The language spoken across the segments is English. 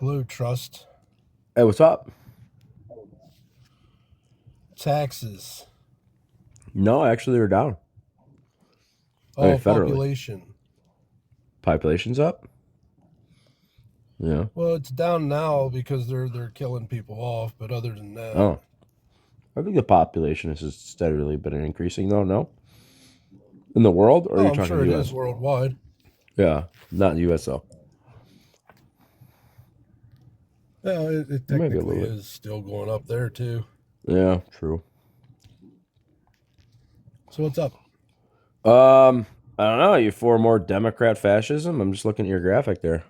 Hello, trust. Hey, what's up? Taxes. No, actually, they're down. I mean, Oh, federally. population. Population's up? Yeah. Well, it's down now because they're killing people off, but other than that, Oh. I think the population has just steadily been increasing, though, no? In the world, or are oh, you I'm talking sure it is U.S.? worldwide. Yeah, not in the U.S., though. Yeah, it Maybe a technically little bit. is still going up there too. Yeah, true. So what's up? I don't know. You for more Democrat fascism? I'm just looking at your graphic there.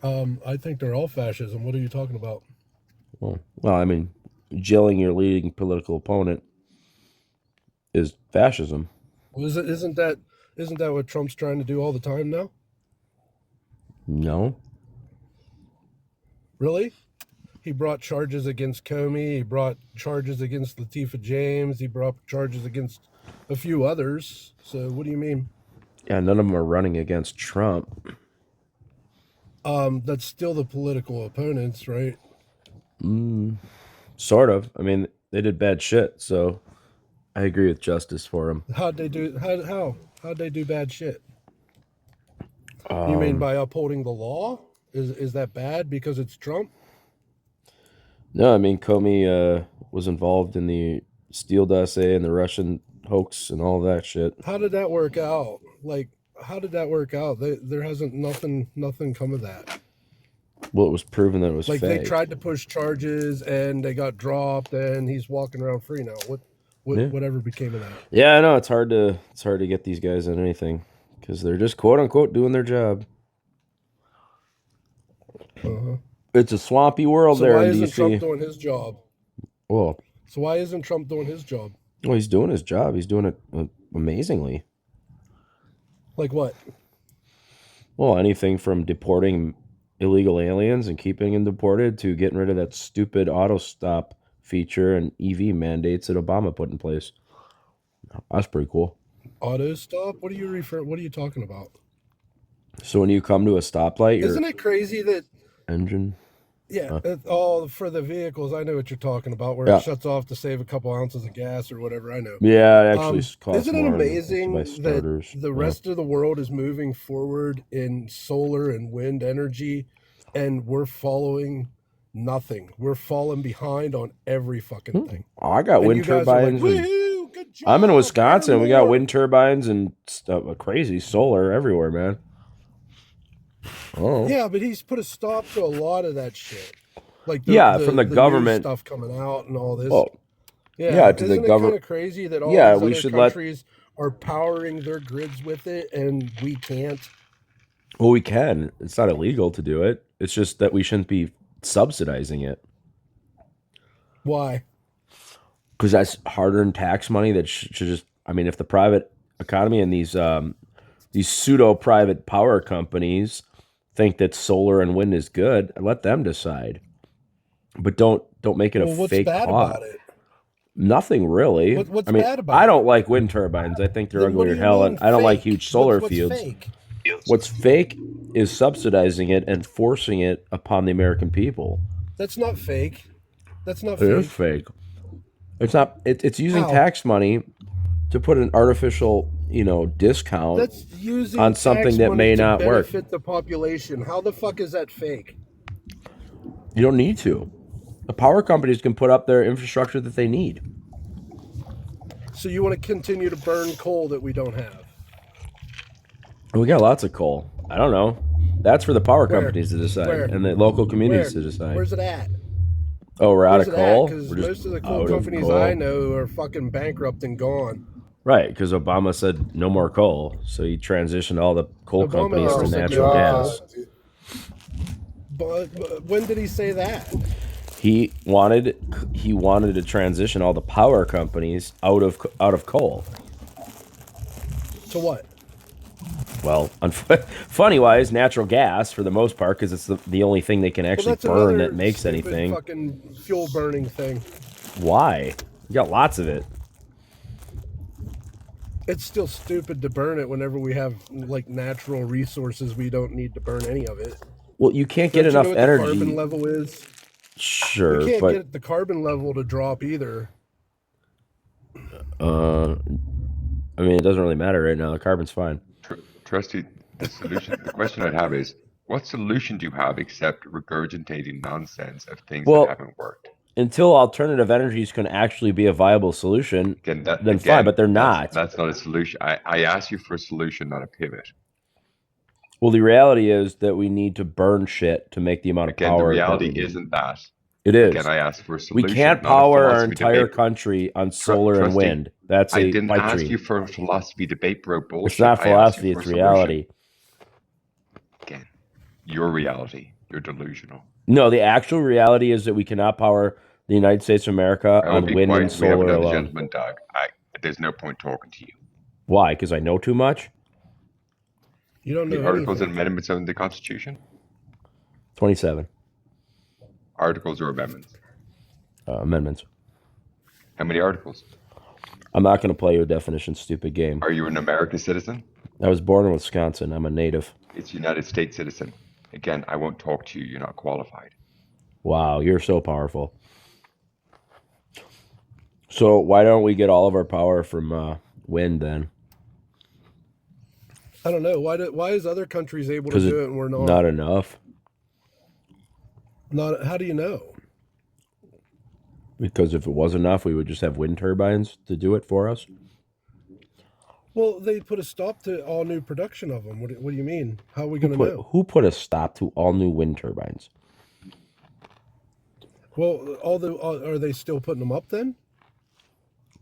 I think they're all fascism. What are you talking about? Well, I mean, jailing your leading political opponent is fascism. Well, isn't that what Trump's trying to do all the time now? No. Really? He brought charges against Comey. He brought charges against Latifah James. He brought charges against a few others. So what do you mean? Yeah, none of them are running against Trump. That's still the political opponents, right? Sort of. I mean, they did bad shit, so I agree with justice for them. How'd they do? How'd they do bad shit? You mean by upholding the law? Is that bad because it's Trump? No, I mean, Comey was involved in the Steele dossier and the Russian hoax and all that shit. How did that work out? Like, how did that work out? There hasn't nothing come of that. Well, it was proven that it was Like fake. they tried to push charges and they got dropped, and he's walking around free now. Yeah. Whatever became of that? Yeah, I know it's hard to get these guys on anything because they're just quote unquote doing their job. It's a swampy world So there why in isn't Trump DC. doing his job? Well, So why isn't Trump doing his job? well, he's doing his job. He's doing it amazingly. Like what? Well, anything from deporting illegal aliens and keeping them deported to getting rid of that stupid auto stop feature and EV mandates that Obama put in place. That's pretty cool. Auto stop? What are you talking about? So when you come to a stoplight, your Isn't it crazy that engine. yeah, all for the vehicles? I know what you're talking about, where Yeah. it shuts off to save a couple ounces of gas or whatever. I know. Yeah, it actually costs Isn't it more to amazing buy that starters. the rest of the world is moving forward in solar and wind energy, and we're following nothing? We're falling behind on every fucking thing. Oh, I got And wind you guys are like, turbines. And "Woohoo! Good job! I'm in Wisconsin. hire And we got more." wind turbines and stuff, crazy solar everywhere, man. Oh, Yeah, but he's put a stop to a lot of that shit. Like from the new government. stuff coming out and all this. Oh, Yeah, to the isn't it kind government. of crazy that all Yeah, these we other should let. countries are powering their grids with it and we can't? Well, we can. It's not illegal to do it. It's just that we shouldn't be subsidizing it Why? because that's hard-earned tax money that should just. I mean, if the private economy and these pseudo-private power companies think that solar and wind is good, let them decide. But don't make it Well, a what's fake bad cost. about it? Nothing really. What's I mean, bad about I it? don't like wind turbines. I think they're Then what ugly do as you hell, mean and I don't like fake? huge solar What's fields. fake? What's fake is subsidizing it and forcing it upon the American people. That's not fake. That's not It is fake. fake. It's not. It's using How? tax money to put an artificial, discount That's using on something tax that money may to not work. benefit the population. How the fuck is that fake? You don't need to. The power companies can put up their infrastructure that they need. So you want to continue to burn coal that we don't have? We got lots of coal. I don't know. That's for the power Where? companies to decide Where? and the local Where? communities to decide. Where's it at? Oh, we're out Where's of it at? coal? Because We're just most of the coal out of companies coal. I know are fucking bankrupt and gone. Right, because Obama said no more coal. So he transitioned all the coal Obama companies to never said natural no more gas. coal. But when did he say that? He wanted to transition all the power companies out of coal. To what? Well, funny wise, natural gas for the most part, because it's the only thing they can Well, actually that's burn another that makes stupid anything. fucking fuel burning thing. Why? You got lots of it. It's still stupid to burn it whenever we have like natural resources. We don't need to burn any of it. Well, you can't get Don't you know enough what the carbon energy. level is? We Sure, can't but get the carbon level to drop either. uh, I mean, it doesn't really matter right now. The carbon's fine. Trusty, the question I'd have is, what solution do you have except regurgitating nonsense of things that Well, haven't worked? until alternative energies can actually be a viable solution, then fine, but they're not. That's not a solution. I asked you for a solution, not a pivot. Well, the reality is that we need to burn shit to make the amount of Again, the power that reality we need. isn't that. It Again, is. I asked for a We solution, can't not a power our philosophy entire debate. country on solar and Trusty, wind. That's I a didn't pipe ask dream. you for a philosophy debate, bro. Bullshit. It's not I asked you philosophy, for a it's solution. reality. Again, your reality. You're delusional. No, the actual reality is that we cannot power the United States of America I will on be wind and quiet. We have solar another alone. gentleman, Doug. There's no point talking to you. Why? Because I know too much? You don't The know articles and anything. amendments of the Constitution? 27 Articles or amendments? amendments. How many articles? I'm not going to play your definition stupid game. Are you an American citizen? I was born in Wisconsin. I'm a native. It's United States citizen. Again, I won't talk to you. You're not qualified. Wow, you're so powerful. So why don't we get all of our power from wind then? I don't know. Why is other countries able to Because do it and we're not? not enough. Not. How do you know? Because if it was enough, we would just have wind turbines to do it for us. Well, they put a stop to all new production of them. What do you mean? How are we going to know? Who put a stop to all new wind turbines? Well, are they still putting them up then?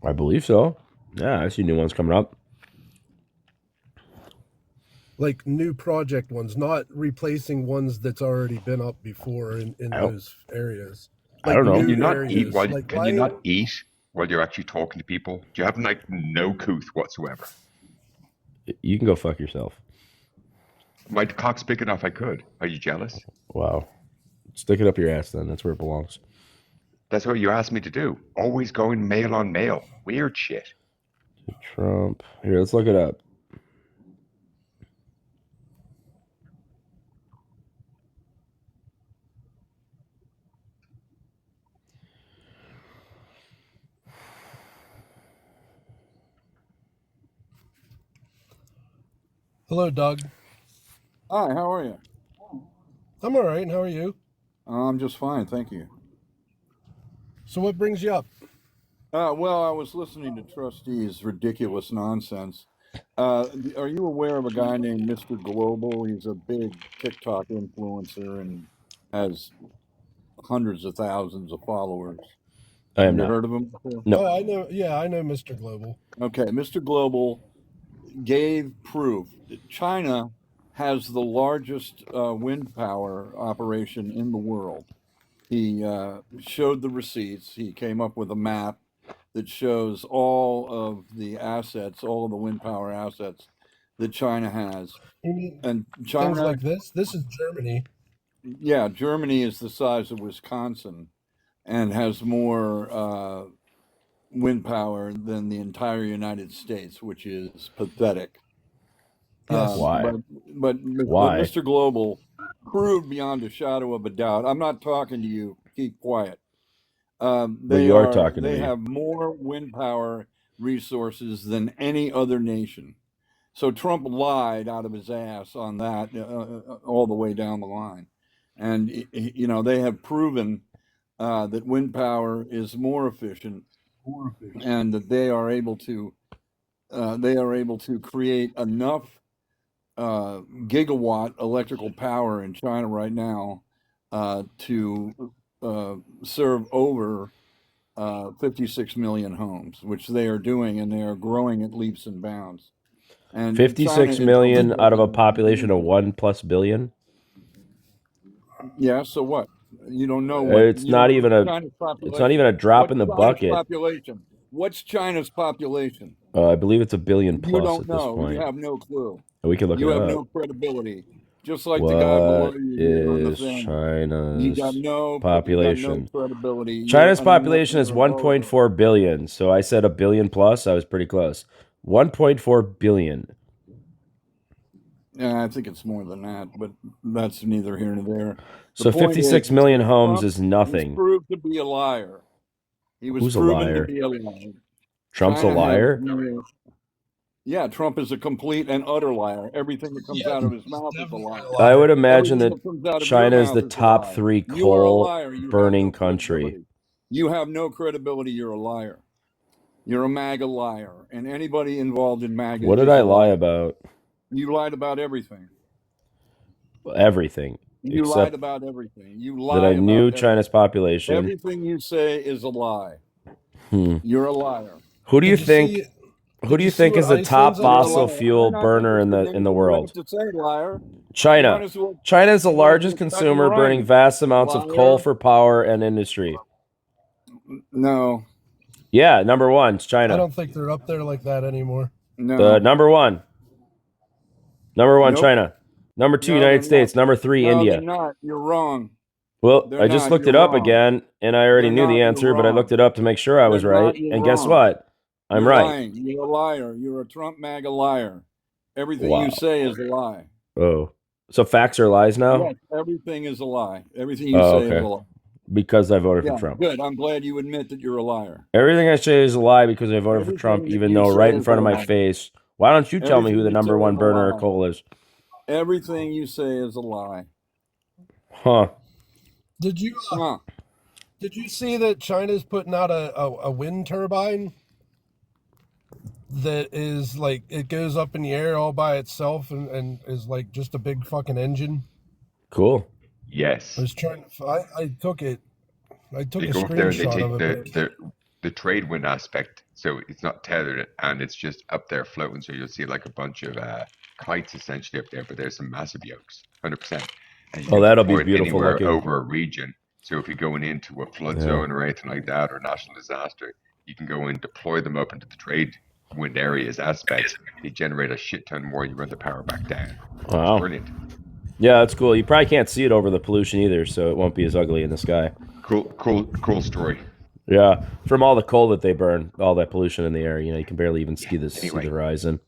I believe so. Yeah, I see new ones coming up. Like new project ones, not replacing ones that's already been up before in those areas. I don't know. new Can you not areas. eat while Like, can why- you not eat while you're actually talking to people? Do you have like no couth whatsoever? You can go fuck yourself. My cock's big enough I could. Are you jealous? Wow. Stick it up your ass then. That's where it belongs. That's what you asked me to do. Always going male on male. Weird shit. Trump. Here, let's look it up. Hello, Doug. Hi, how are you? I'm all right. How are you? I'm just fine, thank you. So what brings you up? Well, I was listening to Trustee's ridiculous nonsense. Are you aware of a guy named Mr. Global? He's a big TikTok influencer and has hundreds of thousands of followers. I am Have you not. heard of him before? No. Oh, I know. Yeah, I know Mr. Global. Okay, Mr. Global gave proof that China has the largest wind power operation in the world. He showed the receipts. He came up with a map that shows all of the assets, all of the wind power assets that China has. You mean And things China, like this? This is Germany. yeah, Germany is the size of Wisconsin and has more wind power than the entire United States, which is pathetic. Yes. Why? But Why? Mr. Global proved beyond a shadow of a doubt. I'm not talking to you. Keep quiet. you are talking to They me. have more wind power resources than any other nation. So Trump lied out of his ass on that all the way down the line. And they have proven that wind power is more efficient, and that they are able to create enough gigawatt electrical power in China right now to serve over 56 million homes, which they are doing, and they are growing at leaps and bounds. And 56 China million is- out of a population of 1+ billion? Yeah, so what? You don't know It's not even a China's It's not population. even a drop What's in the China's bucket. population? What's China's population? I believe it's 1 billion You plus don't at this know. point. You have no clue. We can look You it have up. no credibility. Just like the guy below What you here on the is thing. You China's got no population? credibility. China's You're a population is you're a lower. 1.4 billion. So I said 1 billion plus. I was pretty close. 1.4 billion. Yeah, I think it's more than that, but that's neither here nor there. The So point 56 is, million homes Trump is was nothing. proved to be a liar. He was Who's a proven to liar? be a liar. Trump's a China has liar? no. Yeah, Trump is a complete and utter liar. Everything that comes Yeah, out of his he's mouth is a definitely lie. a I liar. would imagine Everything that that comes out of your China is mouth the is a top lie. 3 You are a coal liar. You have burning no country. credibility. You have no credibility. You're a liar. You're a MAGA liar, and anybody involved in MAGA What did is I a lie liar. about? You lied about everything. Everything You lied except about everything. You that I lie knew about China's everything. population. Everything you say is a lie. Hmm. You're a liar. Who do you Did you think? see? Who Did do you you see think what is the top Iceland's up You're a to? fossil liar. fuel I'm not burner in interested in the anything you have world? to say, liar. You China. might as well. China is the You might as well largest cut and consumer, burning run, vast amounts of coal liar. for power and industry. No, Yeah, number 1 is I China. don't think they're up there like that anymore. no, Number 1. Number 1, nope. China. Number 2, No, they're United States. not. Number 3, No, they're India. not. You're wrong. Well, They're I just not. looked You're it up wrong. again, and I already They're knew the not. You're answer, but I looked wrong. it up to make sure I was They're right. not. You're And guess wrong. what? I'm You're right. lying. You're a liar. You're a Trump MAGA liar. Everything Wow. you say is a lie. Oh, so facts are lies now? Yes, everything is a lie. Everything you Oh, say is okay. a lie. Because I voted Yeah, for Trump. good. I'm glad you admit that you're a liar. Everything I say is a lie because I voted for Trump, Everything that even you though say right in is a front of my lie. face. Why don't you tell me who Everything the you number say 1 is a burner of lie. coal is? Everything you say is a lie. Huh. Did you Huh. did you see that China's putting out a wind turbine that is like it goes up in the air all by itself and is like just a big fucking engine? Cool. I Yes. was trying. I took it. I took They a go up there and they screenshot take of it, but the trade wind aspect, so it's not tethered and it's just up there floating. So you'll see like a bunch of kites essentially up there, but there's some massive yokes, 100%. And you Oh, can that'll be deploy it beautiful anywhere looking. over a region. So if you're going into a flood Yeah. zone or anything like that, or national disaster, you can go and deploy them up into the trade wind areas aspects. They generate a shit ton more. You run the power back down. It's Wow. brilliant. Yeah, that's cool. You probably can't see it over the pollution either, so it won't be as ugly in the sky. Cool story. Yeah, from all the coal that they burn, all that pollution in the air, you can barely even see the Anyway. horizon.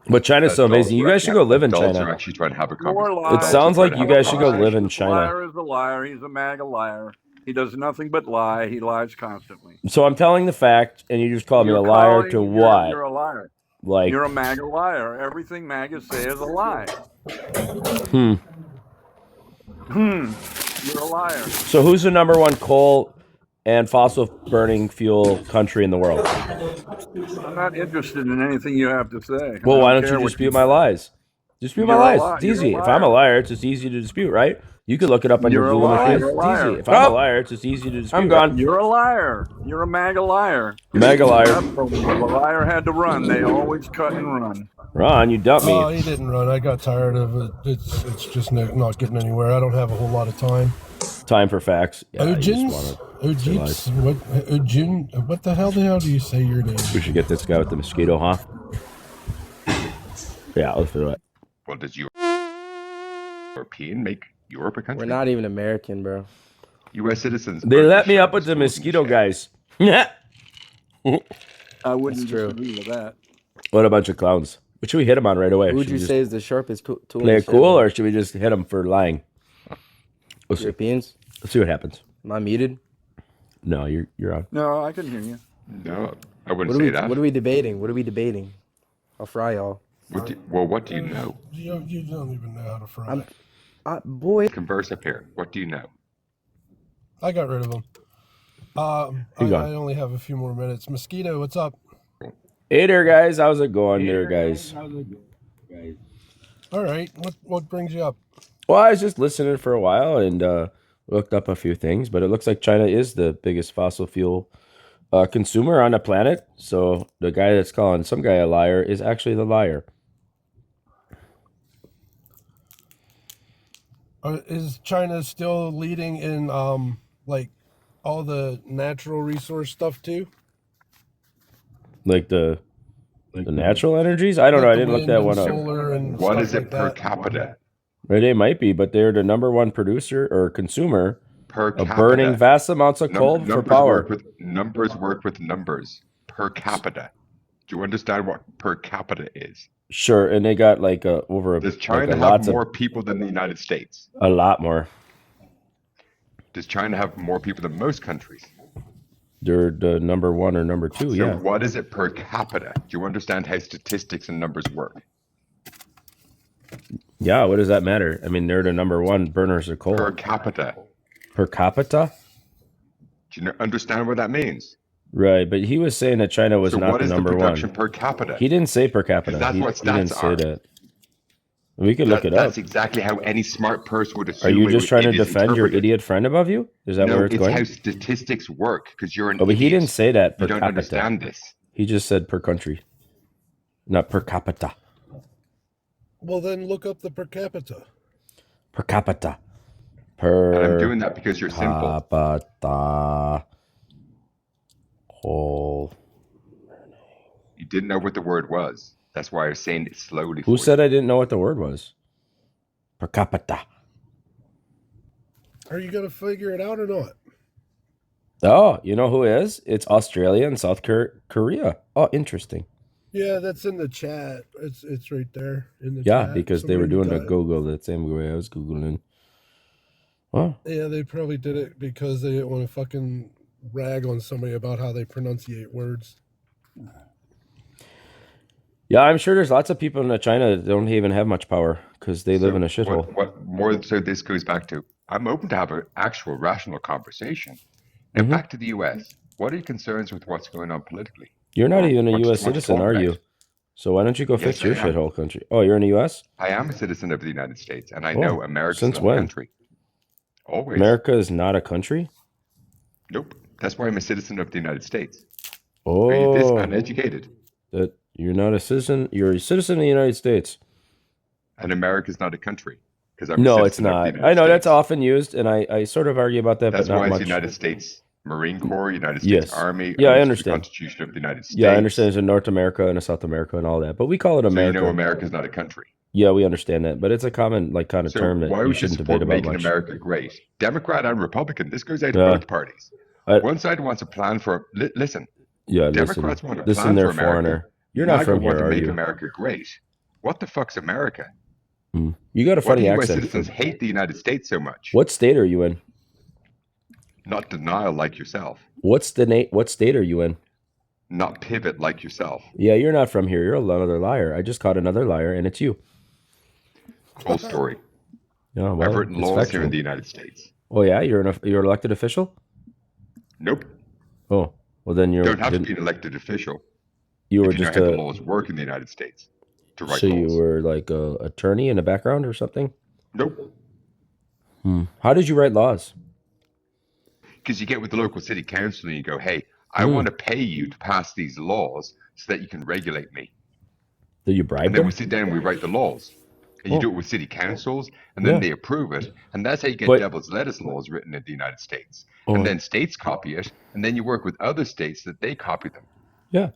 But China's so amazing. You guys should go live in Adults are China. actually trying to have a More conversation. lies. It sounds like you guys should go Lies. live in This China. liar is a liar. He's a MAGA liar. He does nothing but lie. He lies constantly. So I'm telling the fact, and you just called me a You're liar calling- to you're- what? You're a liar. Like, You're a MAGA liar. Everything MAGA say is a lie. You're a liar. so who's the number 1 coal and fossil burning fuel country in the world? I'm not interested in anything you have to say. Well, I why don't care you what dispute my lies? Dispute my You're a lies. li- It's you're a easy. If I'm a liar. liar, it's just easy to dispute, right? You could look it up on You're your a Google liar. machine. You're a It's liar. easy. If I'm a liar, it's just easy to dispute. I'm gone. You're a liar. You're a MAGA liar. Mega liar. The liar had to run. They always cut and run. Ron, you dumped me. he didn't run. I got tired of it. It's just not getting anywhere. I don't have a whole lot of time. Time for facts. Yeah, you just Ojins? wanna say lies. Ojins? Ojin? What the hell do you say your name? We should get this guy with the mosquito, huh? Yeah, let's do it. Well, does European make Europe a country? We're not even American, bro. U.S. citizens. They are let me the up with the schools and mosquito shit. guys. Yeah. I wouldn't That's true. disagree with that. What a bunch of clowns. What should we hit them on right away? Who would Should you we just say is the sharpest tool? play in it the cool, shed, or should we just hit them for lying? Let's see. Europeans? Let's see what happens. Am I muted? No, you're on. No, I can hear you. No, I wouldn't What say are we? that. What are we debating? What are we debating? I'll fry y'all. What do you know? You don't even know how to fry. Boy, Converse up here. What do you know? I got rid of them. I only have a few more minutes. Mosquito, what's up? Hey there, guys. How's it going there, guys? All right. What brings you up? Well, I was just listening for a while and looked up a few things, but it looks like China is the biggest fossil fuel consumer on the planet. So the guy that's calling some guy a liar is actually the liar. Is China still leading in like all the natural resource stuff too? Like the natural energies? I don't know. I Like the didn't look wind that and one up. solar and What stuff is it like per that? capita? Right, they might be, but they're the number one producer or consumer Per of capita. burning vast amounts of coal for Numbers power. numbers work with numbers. Per capita. Do you understand what per capita is? Sure, and they got like over Does like China have lots more of people than the United States? a lot more. Does China have more people than most countries? They're the number one or number two. So Yeah, what is it per capita? Do you understand how statistics and numbers work? yeah. What does that matter? I mean, they're the number one burners of Per coal capita. per capita. Do you understand what that means? Right, but he was saying that China was So not what the is the number production one. per capita? He didn't say per Because capita. that's He what didn't stats say are. that. We could look it That's up. exactly how any smart person would Are assume you just trying to it is defend your interpreted. idiot friend above you? Is that No, where it's it's how going? statistics work because you're an Oh, but he didn't idiot. say that per You don't capita. understand this. He just said per country, not per capita. Well, then look up the per capita. Per capita. And I'm Per doing that because you're simple. capita. Whole. You didn't know what the word was. That's why I was saying it slowly for Who you. said I didn't know what the word was? Per capita. Are you gonna figure it out or not? Oh, you know who is? It's Australia and South Korea. Oh, interesting. Yeah, that's in the chat. It's right there in the Yeah, chat. because they were Somebody doing the got it. Google the same way I was Googling. Oh, Yeah, they probably did it because they didn't want to fucking rag on somebody about how they pronunciate words. yeah, I'm sure there's lots of people in China that don't even have much power because they live in a shithole. What more? So this goes back to I'm open to have an actual rational conversation. Now Mhm. back to the U.S. What are your concerns with what's going on politically? You're not Or even a what's- U.S. what's citizen, talk are about? you? So why don't you go Yes, fix your I am. shithole country? Oh, you're in the U.S.? I am a citizen of the United States, and I Oh, know America's since not when? a country. Always. America is not a country? Nope. That's why I'm a citizen of the United States. Are you this Oh, uneducated? that you're not a citizen. You're a citizen of the United States. And America's not a country because I'm a No, it's citizen of the not. United I know that's States. often used, and I sort of argue about that, That's but not why it's much. the United States Marine Corps, United States Yes. Army, Yeah, I under the understand. Constitution of the United States. Yeah, I understand there's a North America and a South America and all that, but we call it So you America. know America's not a country. Yeah, we understand that, but it's a common kind of So term that why you would you shouldn't debate support about making much. America great? Democrat and Republican. This goes out to Yeah. both parties. I- One side wants a plan for listen. Yeah, Democrats want a listen plan there, for America. foreigner. You're not MAGA from want here, to are make you? America great. What the fuck's America? You got a Why do funny U.S. accent. citizens hate the United States so much? What state are you in? Not denial like yourself. What state are you in? Not pivot like yourself. Yeah, you're not from here. You're another liar. I just caught another liar, and it's you. Full story. Yeah, I've well, written it's laws factual. here in the United States. Oh yeah, you're an elected official. Nope. Oh, well then You you don't have to didn't. be an elected official You were if you know just how the a. laws work in the United States to write So you laws. were like a attorney in the background or something. Nope. How did you write laws? Because you get with the local city council and you go, hey, I want to pay you to pass these laws so that you can regulate me. Did you And bribe then we them? sit down and we write the laws. And you Oh. do it with city councils, and then Yeah. they approve it. And that's how you get But- devil's lettuce laws written in the United States. Oh. And then states copy it, and then you work with other states that they copy them. Yeah.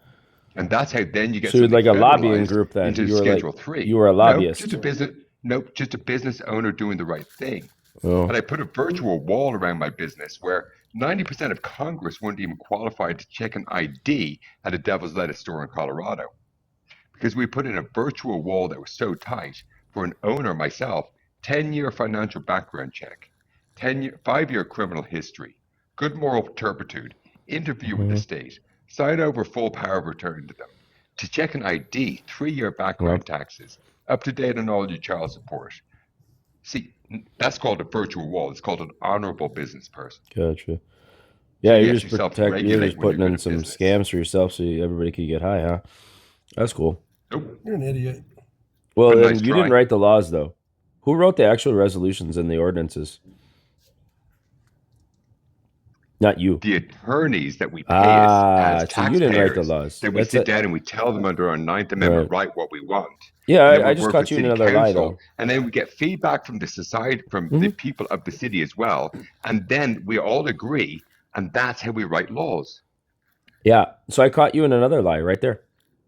And that's how then you get So you're something like a lobbying federalized group then. into You were Schedule like 3. you were a lobbyist. Just a business owner doing the right thing. Oh. And I put a virtual wall around my business where 90% of Congress wouldn't even qualify to check an ID at a devil's lettuce store in Colorado. Because we put in a virtual wall that was so tight for an owner, myself, 10-year financial background check, 5-year criminal history, good moral turpitude, interview with the state, sign over full power of return to them, to check an ID, 3-year background taxes, up to date on all your child support. See, that's called a virtual wall. It's called an honorable business person. Gotcha. Yeah, you you're have just to you're self-regulate just when you're putting in good at some business. scams for yourself so everybody could get high, huh? That's cool. Nope. You're an idiot. Well, But then nice you try. didn't write the laws though. Who wrote the actual resolutions and the ordinances? Not you. The attorneys that we pay Ah, as so taxpayers, you didn't write the laws. that we That's sit it. down and we tell them under our 9th Amendment right what we want. Yeah, And then I we just work caught with you in city another lie council, though. and then we get feedback from the society, from the people of the city as well, and then we all agree, and that's how we write laws. Yeah. So I caught you in another lie right there.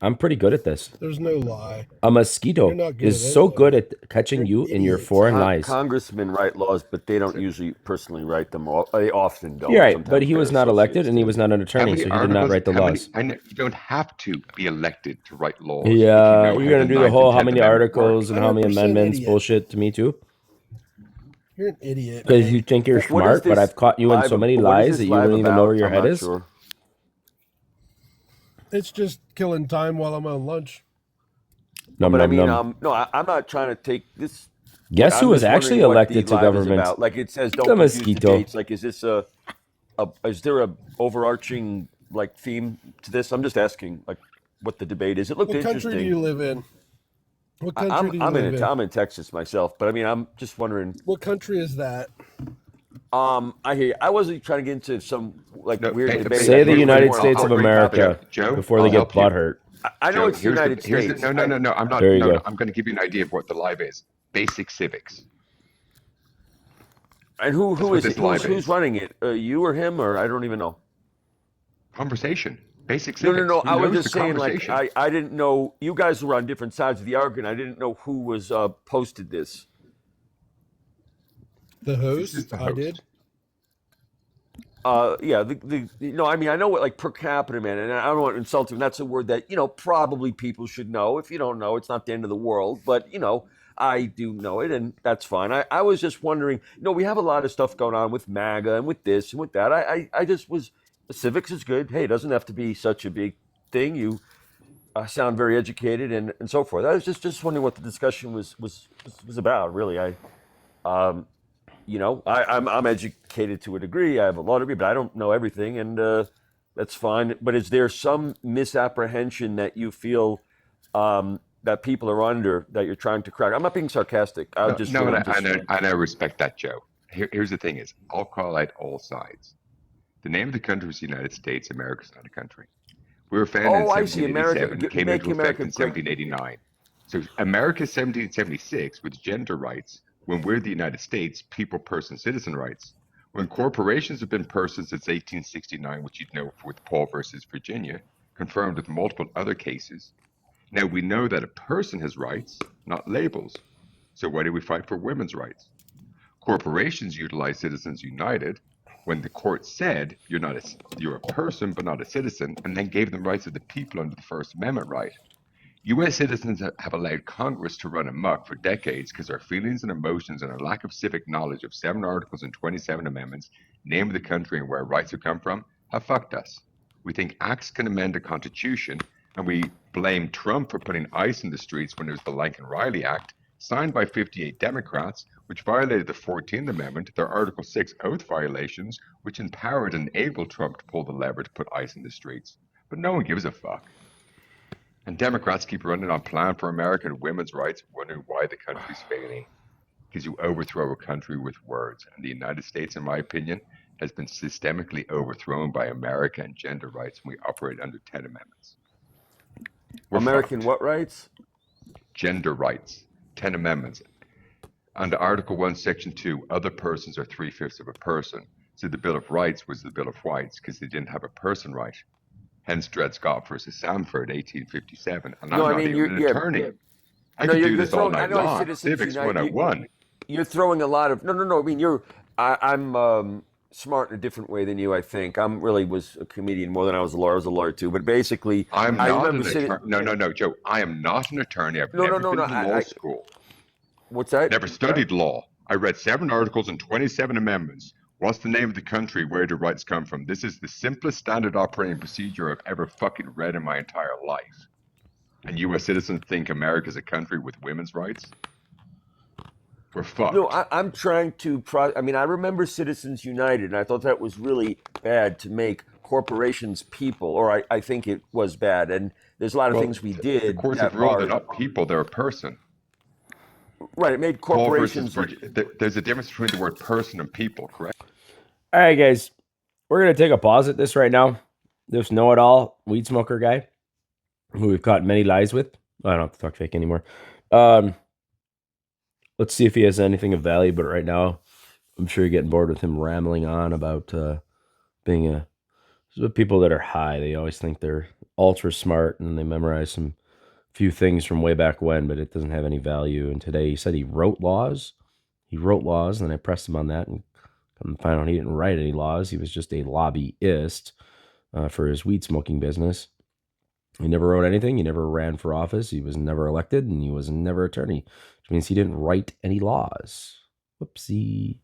I'm pretty good at this. There's no lie. A You're mosquito not good is at so any good of it. at catching You're you an in your idiot. foreign lies. Congressmen write laws, but they don't So, usually personally write them. They often don't. You're right, but Sometimes he their was not elected associates and he do. was not an how attorney, many so he did not articles? write the How many? laws. You don't have to be elected to write laws if you Yeah, know you're how gonna the do the Ninth whole and how Tenth many Amendment work. articles and how many 100% amendments idiot. bullshit to me too? You're an idiot, Because you man. think you're What is smart, but this I've caught you in live? so many What is lies that this you live don't even know where about? your I'm head not is. sure. It's just killing time while I'm on lunch. Num But I num mean, num. no, I'm not trying to take this. Guess who I'm was just actually wondering what the elected to live is government? about. Like it says, The don't confuse the mosquito. dates. Like, is this is there a overarching like theme to this? I'm just asking, like, what the debate is. It looked What country do interesting. you live in? What country do you live in? I'm in Texas myself, but I mean, I'm just wondering. What country is that? I hear you. I wasn't trying to get into some like No, weird debate. Say I the think it was United more States I'll of bring up America Joe, before they I'll get help you. butthurt. I know Joe, it's the United States. no. I'm not. There you No, go. I'm going to give you an idea of what the live is. Basic civics. And who That's what is this it? live Who's is. running it? You or him or I don't even know. Conversation. Basic No, civics. no. Who I was knows just the saying, like, conversation? I didn't know you guys were on different sides of the argument. I didn't know who was posted this. The This is host? the I did. host. Yeah, no, I mean, I know what like per capita, man, and I don't want to insult him. That's a word that probably people should know. If you don't know, it's not the end of the world. But I do know it, and that's fine. I was just wondering. We have a lot of stuff going on with MAGA and with this and with that. I just was civics is good. Hey, it doesn't have to be such a big thing. You sound very educated and so forth. I was just wondering what the discussion was about. Really, I'm educated to a degree. I have a law degree, but I don't know everything, and that's fine. But is there some misapprehension that you feel that people are under that you're trying to crack? I'm not being sarcastic. I No, just no, really and just I know, respect that, Joe. Here's the thing: is I'll call out all sides. The name of the country is the United States. America's not a country. We were founded in Oh, I see. America, 1787, came make into effect America in great. 1789. So America 1776 with gender rights. When we're the United States, people, person, citizen rights. When corporations have been persons since 1869, which you'd know with Paul versus Virginia, confirmed with multiple other cases. Now we know that a person has rights, not labels. So why do we fight for women's rights? Corporations utilize Citizens United when the court said you're a person but not a citizen, and then gave them rights of the people under the First Amendment right. U.S. citizens have allowed Congress to run amok for decades because our feelings and emotions and our lack of civic knowledge of 7 articles and 27 amendments, name of the country and where rights have come from, have fucked us. We think acts can amend a constitution, and we blame Trump for putting ICE in the streets when it was the Lincoln-Riley Act, signed by 58 Democrats, which violated the 14th Amendment, their Article 6 oath violations, which empowered and enabled Trump to pull the lever to put ICE in the streets. But no one gives a fuck. And Democrats keep running on Plan for America and women's rights, wondering why the country's failing. Because you overthrow a country with words. And the United States, in my opinion, has been systemically overthrown by America and gender rights, and we operate under 10 amendments. We're American fucked. what rights? Gender rights, 10 amendments. Under Article 1, Section 2, other persons are 3/5 of a person. So the Bill of Rights was the Bill of Whites because they didn't have a person right. Hence Dred Scott versus Sanford, 1857. And I'm No, I not mean even an attorney. I No, could you're, do you're this all throwing. I night know long. Citizens Civics United. 101. You're throwing a lot of no. I mean, I'm smart in a different way than you. I think I'm really was a comedian more than I was a lawyer. I was a lawyer too. But basically, I'm I not remember an sitting. attorney. No, Joe. I am not an attorney. I've No, never been to law I school. what's that? Never studied law. I read 7 articles and 27 amendments. What's the name of the country? Where do rights come from? This is the simplest standard operating procedure I've ever fucking read in my entire life. And U.S. citizens think America's a country with women's rights? We're fucked. No, I'm trying to. I mean, I remember Citizens United, and I thought that was really bad to make corporations people, or I think it was bad. And there's a lot of Well, things we the did courts that have ruled are it up. People, they're a person. right. It made Paul versus corporations. there's a difference between the word person and people, correct? All right, guys, we're gonna take a pause at this right now. This know-it-all weed smoker guy, who we've caught many lies with. I don't have to talk fake anymore. Let's see if he has anything of value. But right now, I'm sure you're getting bored with him rambling on about being a. People that are high, they always think they're ultra smart and they memorize some few things from way back when, but it doesn't have any value. And today he said he wrote laws. He wrote laws, and then I pressed him on that, and come to find out he didn't write any laws. He was just a lobbyist for his weed smoking business. He never wrote anything. He never ran for office. He was never elected, and he was never attorney, which means he didn't write any laws. Whoopsie.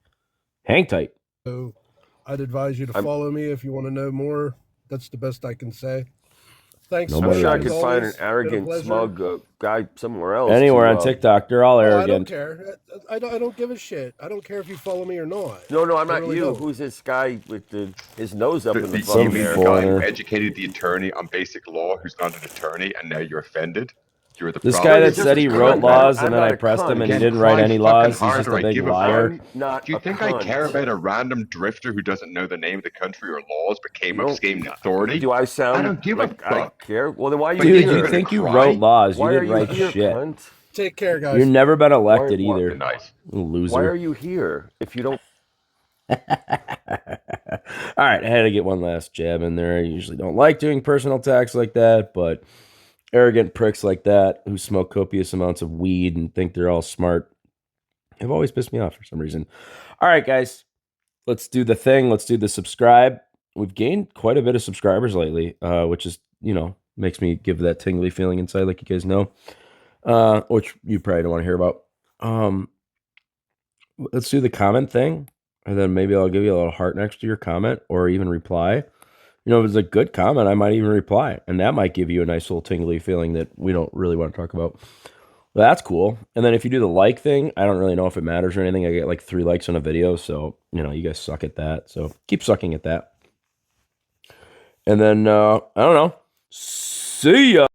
Hang tight. So I'd advise you to I'm- follow me if you want to know more. That's the best I can say. Thanks. No I'm more sure I lies. could As find an always, been a arrogant, pleasure. smug guy somewhere else. Anywhere to, on TikTok, they're all Oh, I don't arrogant. care. I don't give a shit. I don't care if you follow me or not. No, I'm I not really you. don't. Who's this guy with his nose up in the You Some mean fucking the air? guy foreigner. who educated the attorney on basic law who's not an attorney, and now you're offended? You're the This problem. guy that You're just said a he cunt. wrote laws I'm and then not I a pressed him cunt. and he Again, didn't write try any fucking laws. He's harder, just a I big give a liar. I'm not Do you a think cunt. I care about a random drifter who doesn't know the name of the country or laws but came You up don't- scheming authority? Do I sound I don't give a like I fuck. care? Well, then why are you But Dude, you're you here? gonna think you cry? wrote laws. You Why are didn't you write here, shit. cunt? Take care, guys. You've never been elected Why- either. Nice. Loser. Why are you here if you don't? All right, I had to get one last jab in there. I usually don't like doing personal attacks like that, but arrogant pricks like that who smoke copious amounts of weed and think they're all smart have always pissed me off for some reason. All right, guys, let's do the thing. Let's do the subscribe. We've gained quite a bit of subscribers lately, which is, makes me give that tingly feeling inside, like you guys know, which you probably don't want to hear about. Let's do the comment thing, and then maybe I'll give you a little heart next to your comment or even reply. If it's a good comment, I might even reply, and that might give you a nice little tingly feeling that we don't really want to talk about. Well, that's cool. And then if you do the like thing, I don't really know if it matters or anything. I get like 3 likes on a video, so you guys suck at that. So keep sucking at that. And then I don't know. See ya.